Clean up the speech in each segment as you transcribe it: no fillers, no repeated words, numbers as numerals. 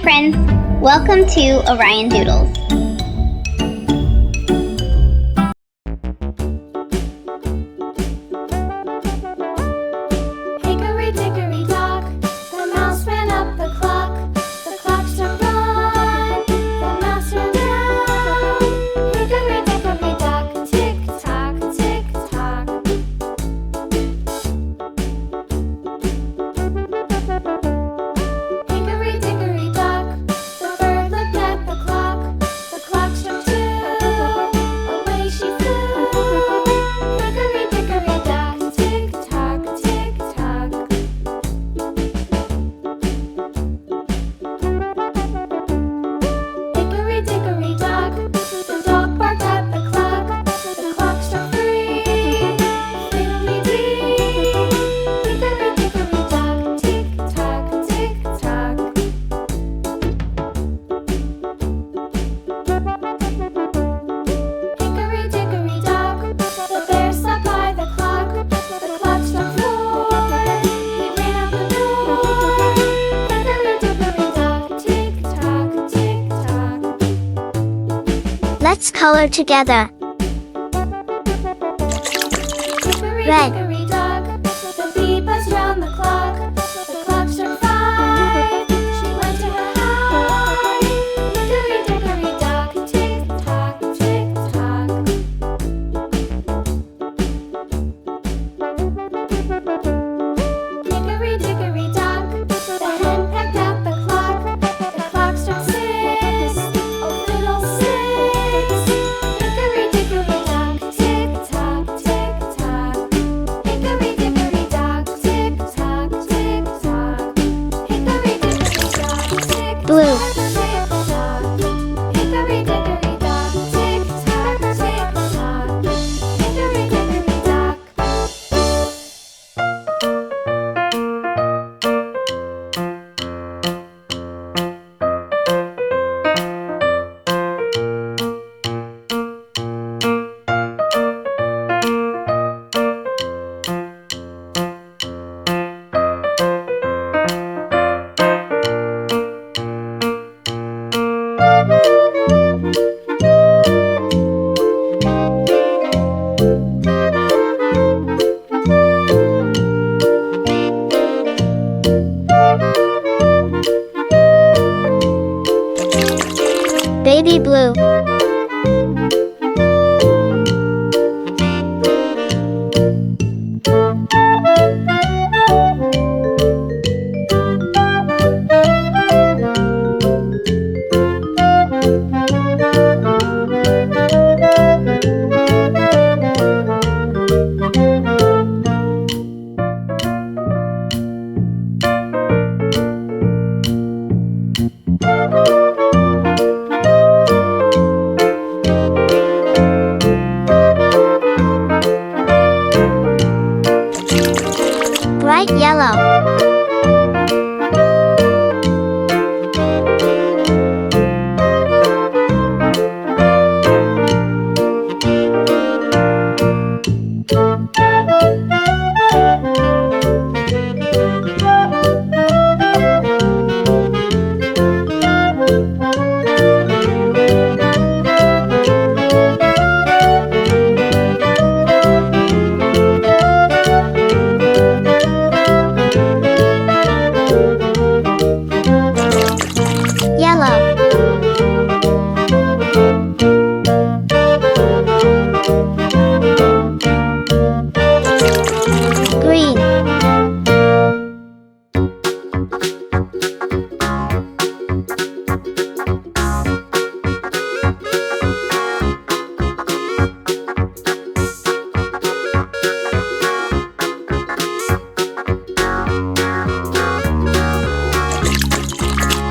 friends, welcome to Orion Doodles. Hickory dickory dock, the mouse ran up the clock. The clock struck one, the mouse ran down. Hickory dickory dock, tick tock, tick tock. Hickory dickory dock, the bird looked at the clock. The clock struck two, away she flew. Hickory dickory dock, tick tock, tick tock. Hickory dickory dock, the dog barked at the clock. The clock struck three, fiddly-dee. Hickory dickory dock, tick tock, tick tock. Hickory dickory dock, the bear sat by the clock. The clock struck four, he ran out the door. Hickory dickory dock, tick tock, tick tock. Let's color together. Hickory Red. dickory dock, the bee buzzed round the clock. The clock struck five, she went to her hive. Hickory dickory dock, tick tock, tick tock. Hickory dickory dock, the hen pecked at the clock. The clock struck six, oh fiddlesticks. Hickory dickory dock, tick tock, tick tock. Hickory dickory dock, tick tock, tick tock. Hickory dickory dock, tick Blue. tock, tick tock. Hickory dickory dock, tick tock, tick tock. Hickory dickory dock. Baby blue. Bright yellow. Yellow. Green.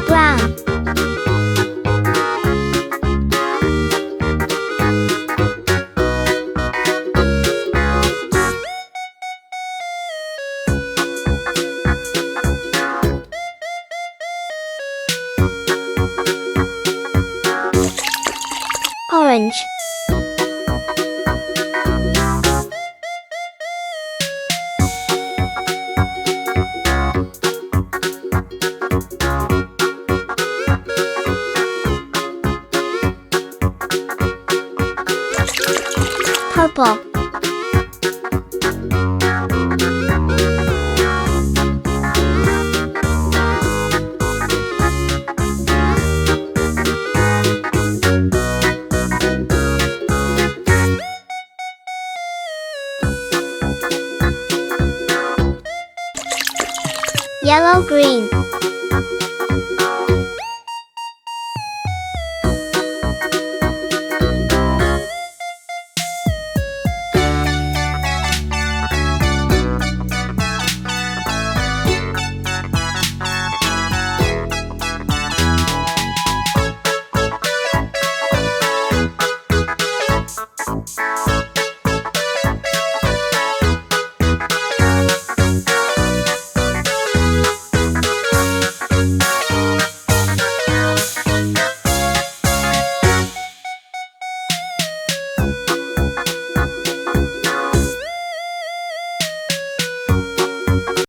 Brown. Orange. Purple. Yellow green.